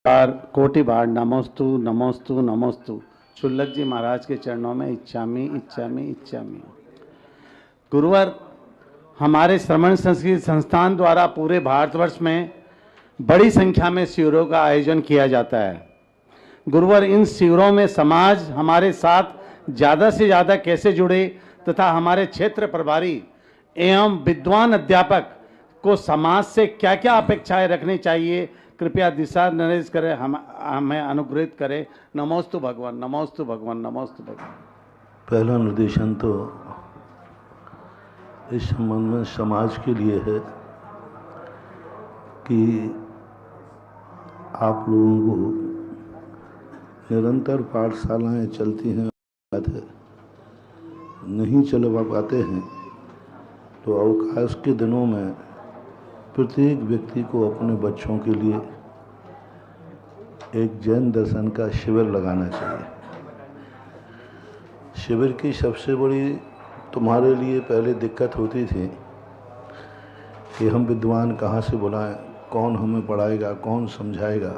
कोटि बार नमोस्तु नमोस्तु नमोस्तु। शुल्लक जी महाराज के चरणों में इच्छामी इच्छामी इच्छामी। गुरुवर, हमारे श्रवण संस्कृत संस्थान द्वारा पूरे भारतवर्ष में बड़ी संख्या में शिविरों का आयोजन किया जाता है। गुरुवर, इन शिविरों में समाज हमारे साथ ज़्यादा से ज़्यादा कैसे जुड़े तथा हमारे क्षेत्र प्रभारी एवं विद्वान अध्यापक को समाज से क्या क्या अपेक्षाएं रखनी चाहिए, कृपया दिशा निर्देश करें, हमें अनुग्रहित करें। नमोस्तु भगवान, नमोस्तु भगवान, नमोस्तु भगवान। पहला निर्देशन तो इस संबंध में समाज के लिए है कि आप लोगों को निरंतर पाठशालाएं चलती हैं, नहीं चलवा पाते हैं तो अवकाश के दिनों में प्रत्येक व्यक्ति को अपने बच्चों के लिए एक जैन दर्शन का शिविर लगाना चाहिए। शिविर की सबसे बड़ी तुम्हारे लिए पहले दिक्कत होती थी कि हम विद्वान कहाँ से बुलाएं, कौन हमें पढ़ाएगा, कौन समझाएगा।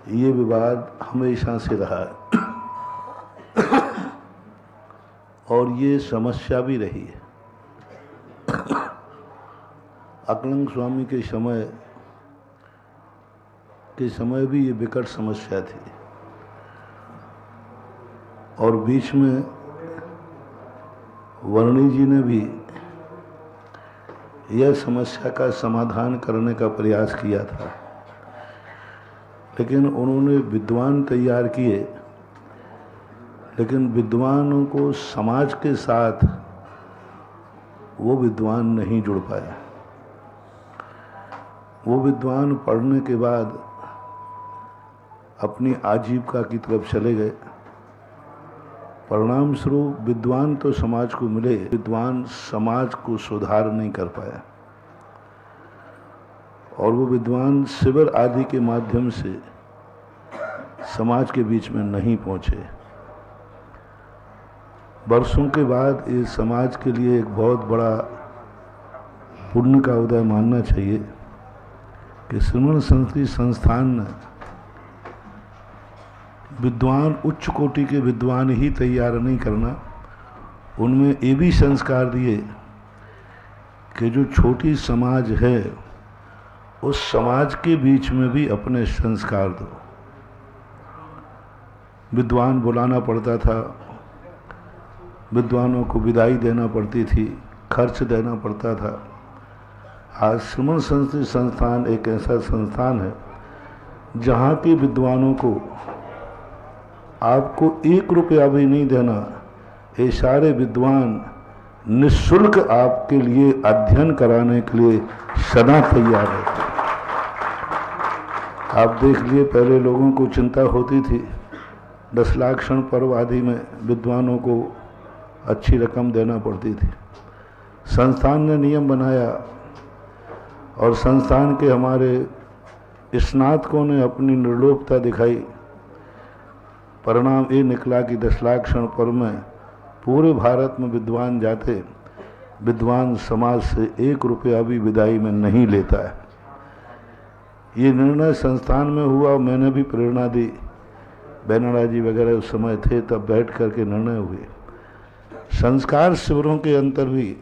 ये विवाद हमेशा से रहा है और ये समस्या भी रही है। अकलंग स्वामी के समय भी ये विकट समस्या थी और बीच में वर्णी जी ने भी यह समस्या का समाधान करने का प्रयास किया था, लेकिन उन्होंने विद्वान तैयार किए, लेकिन विद्वानों को समाज के साथ वो विद्वान नहीं जुड़ पाया। वो विद्वान पढ़ने के बाद अपनी आजीविका की तरफ चले गए। परिणाम स्वरूप विद्वान तो समाज को मिले, विद्वान समाज को सुधार नहीं कर पाया और वो विद्वान शिविर आदि के माध्यम से समाज के बीच में नहीं पहुंचे। वर्षों के बाद इस समाज के लिए एक बहुत बड़ा पुण्य का उदय मानना चाहिए कि श्रवण संस्कृत संस्थान ने विद्वान, उच्च कोटि के विद्वान ही तैयार नहीं करना, उनमें ये भी संस्कार दिए कि जो छोटी समाज है उस समाज के बीच में भी अपने संस्कार दो। विद्वान बुलाना पड़ता था, विद्वानों को विदाई देना पड़ती थी, खर्च देना पड़ता था। आज श्रवण संस्कृत संस्थान एक ऐसा संस्थान है जहाँ के विद्वानों को आपको 1 रुपया भी नहीं देना, ये सारे विद्वान निःशुल्क आपके लिए अध्ययन कराने के लिए सदा तैयार रहते। आप देख लिए, पहले लोगों को चिंता होती थी, 10 लाख क्षण पर्व आदि में विद्वानों को अच्छी रकम देना पड़ती थी। संस्थान ने नियम बनाया और संस्थान के हमारे स्नातकों ने अपनी निर्लोभता दिखाई। परिणाम ये निकला कि 10 लाख क्षण पर्व में पूरे भारत में विद्वान जाते, विद्वान समाज से 1 रुपया भी विदाई में नहीं लेता है। ये निर्णय संस्थान में हुआ, मैंने भी प्रेरणा दी, बैनरा जी वगैरह उस समय थे, तब बैठ करके निर्णय हुए। संस्कार शिविरों के अंतर भी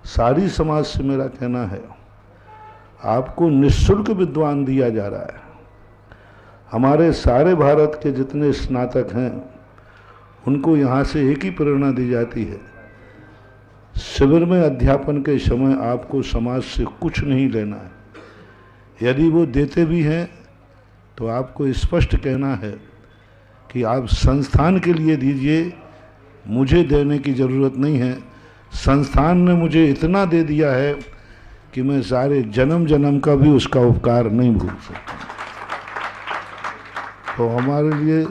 सारी समाज से मेरा कहना है, आपको निःशुल्क विद्वान दिया जा रहा है। हमारे सारे भारत के जितने स्नातक हैं उनको यहाँ से एक ही प्रेरणा दी जाती है, शिविर में अध्यापन के समय आपको समाज से कुछ नहीं लेना है। यदि वो देते भी हैं तो आपको स्पष्ट कहना है कि आप संस्थान के लिए दीजिए, मुझे देने की ज़रूरत नहीं है। संस्थान ने मुझे इतना दे दिया है कि मैं सारे जन्म जन्म का भी उसका उपकार नहीं भूल सकता। तो हमारे लिए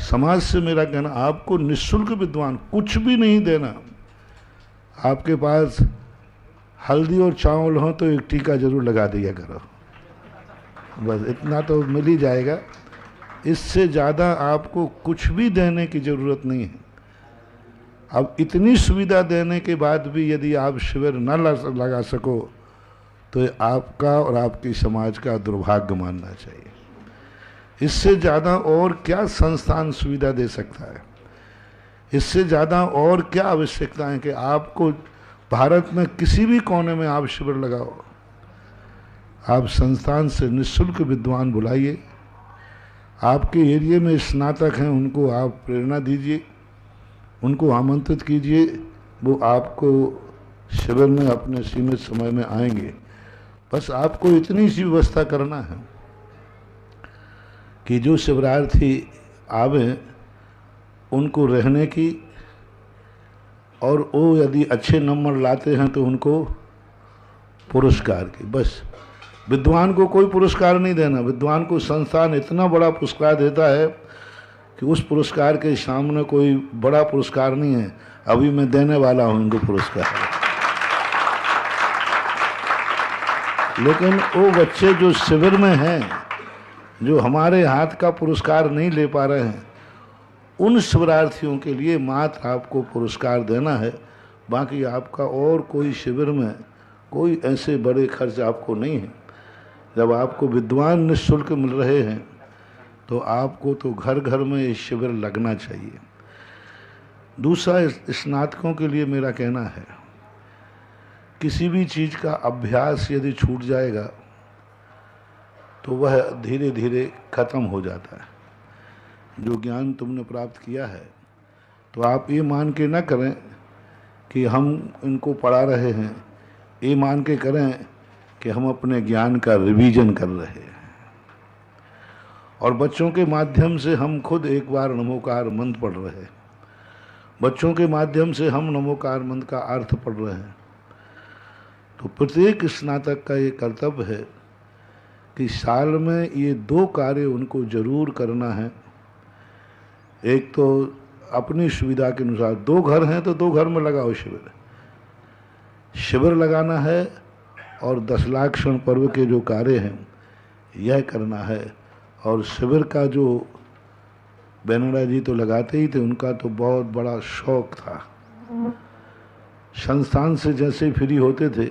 समाज से मेरा कहना, आपको निःशुल्क विद्वान, कुछ भी नहीं देना। आपके पास हल्दी और चावल हो तो एक टीका जरूर लगा दिया करो, बस इतना तो मिल ही जाएगा। इससे ज़्यादा आपको कुछ भी देने की ज़रूरत नहीं है। अब इतनी सुविधा देने के बाद भी यदि आप शिविर न लगा सको तो ये आपका और आपके समाज का दुर्भाग्य मानना चाहिए। इससे ज़्यादा और क्या संस्थान सुविधा दे सकता है? इससे ज़्यादा और क्या आवश्यकता है कि आपको भारत में किसी भी कोने में आप शिविर लगाओ, आप संस्थान से निःशुल्क विद्वान बुलाइए, आपके एरिया में स्नातक हैं उनको आप प्रेरणा दीजिए, उनको आमंत्रित कीजिए, वो आपको शिविर में अपने सीमित समय में आएंगे। बस आपको इतनी सी व्यवस्था करना है कि जो शिविरार्थी आवे उनको रहने की, और वो यदि अच्छे नंबर लाते हैं तो उनको पुरस्कार की। बस विद्वान को कोई पुरस्कार नहीं देना, विद्वान को संस्थान इतना बड़ा पुरस्कार देता है कि उस पुरस्कार के सामने कोई बड़ा पुरस्कार नहीं है। अभी मैं देने वाला हूँ इनको पुरस्कार। लेकिन वो बच्चे जो शिविर में हैं, जो हमारे हाथ का पुरस्कार नहीं ले पा रहे हैं, उन शिविरार्थियों के लिए मात्र आपको पुरस्कार देना है। बाकी आपका और कोई शिविर में कोई ऐसे बड़े खर्च आपको नहीं है। जब आपको विद्वान निःशुल्क मिल रहे हैं तो आपको तो घर घर में ये शिविर लगना चाहिए। दूसरा, स्नातकों के लिए मेरा कहना है, किसी भी चीज़ का अभ्यास यदि छूट जाएगा तो वह धीरे धीरे खत्म हो जाता है। जो ज्ञान तुमने प्राप्त किया है तो आप ये मान के ना करें कि हम इनको पढ़ा रहे हैं, ये मान के करें कि हम अपने ज्ञान का रिवीजन कर रहे हैं। और बच्चों के माध्यम से हम खुद एक बार नमोकार मंत्र पढ़ रहे हैं, बच्चों के माध्यम से हम नमोकार मंत्र का अर्थ पढ़ रहे हैं। तो प्रत्येक स्नातक का ये कर्तव्य है कि साल में ये 2 कार्य उनको जरूर करना है। एक तो अपनी सुविधा के अनुसार 2 घर हैं तो 2 घर में लगाओ शिविर लगाना है, और 10 लाख क्षण पर्व के जो कार्य हैं यह करना है। और शिविर का जो बैनर्जी जी तो लगाते ही थे, उनका तो बहुत बड़ा शौक था। संस्थान से जैसे फ्री होते थे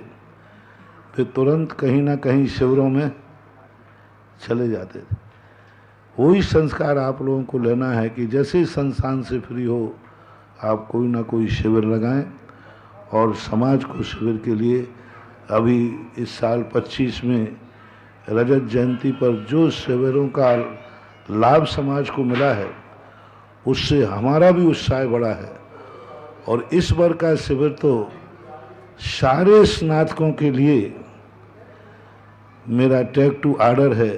फिर तुरंत कहीं ना कहीं शिविरों में चले जाते थे। वही संस्कार आप लोगों को लेना है कि जैसे ही संस्थान से फ्री हो आप कोई ना कोई शिविर लगाएं। और समाज को शिविर के लिए अभी इस साल 25 में रजत जयंती पर जो शिविरों का लाभ समाज को मिला है उससे हमारा भी उत्साह बढ़ा है। और इस बार का शिविर तो सारे स्नातकों के लिए मेरा टेक टू ऑर्डर है,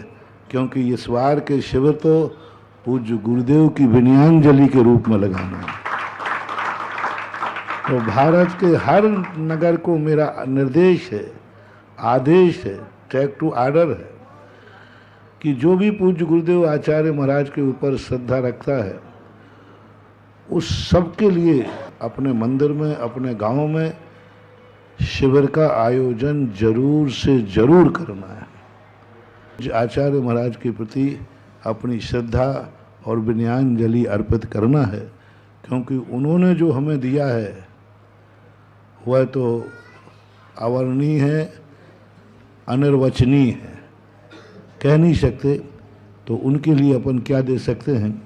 क्योंकि इस बार के शिविर तो पूज्य गुरुदेव की विनयांजलि के रूप में लगाना है। तो भारत के हर नगर को मेरा निर्देश है, आदेश है, टेक टू ऑर्डर है कि जो भी पूज्य गुरुदेव आचार्य महाराज के ऊपर श्रद्धा रखता है उस सब के लिए अपने मंदिर में, अपने गांव में शिविर का आयोजन जरूर से जरूर करना है। आचार्य महाराज के प्रति अपनी श्रद्धा और विनयांजलि अर्पित करना है, क्योंकि उन्होंने जो हमें दिया है वह तो अवर्णीय है, अनिर्वचनीय है, कह नहीं सकते। तो उनके लिए अपन क्या दे सकते हैं,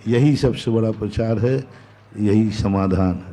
यही सबसे बड़ा प्रचार है, यही समाधान है।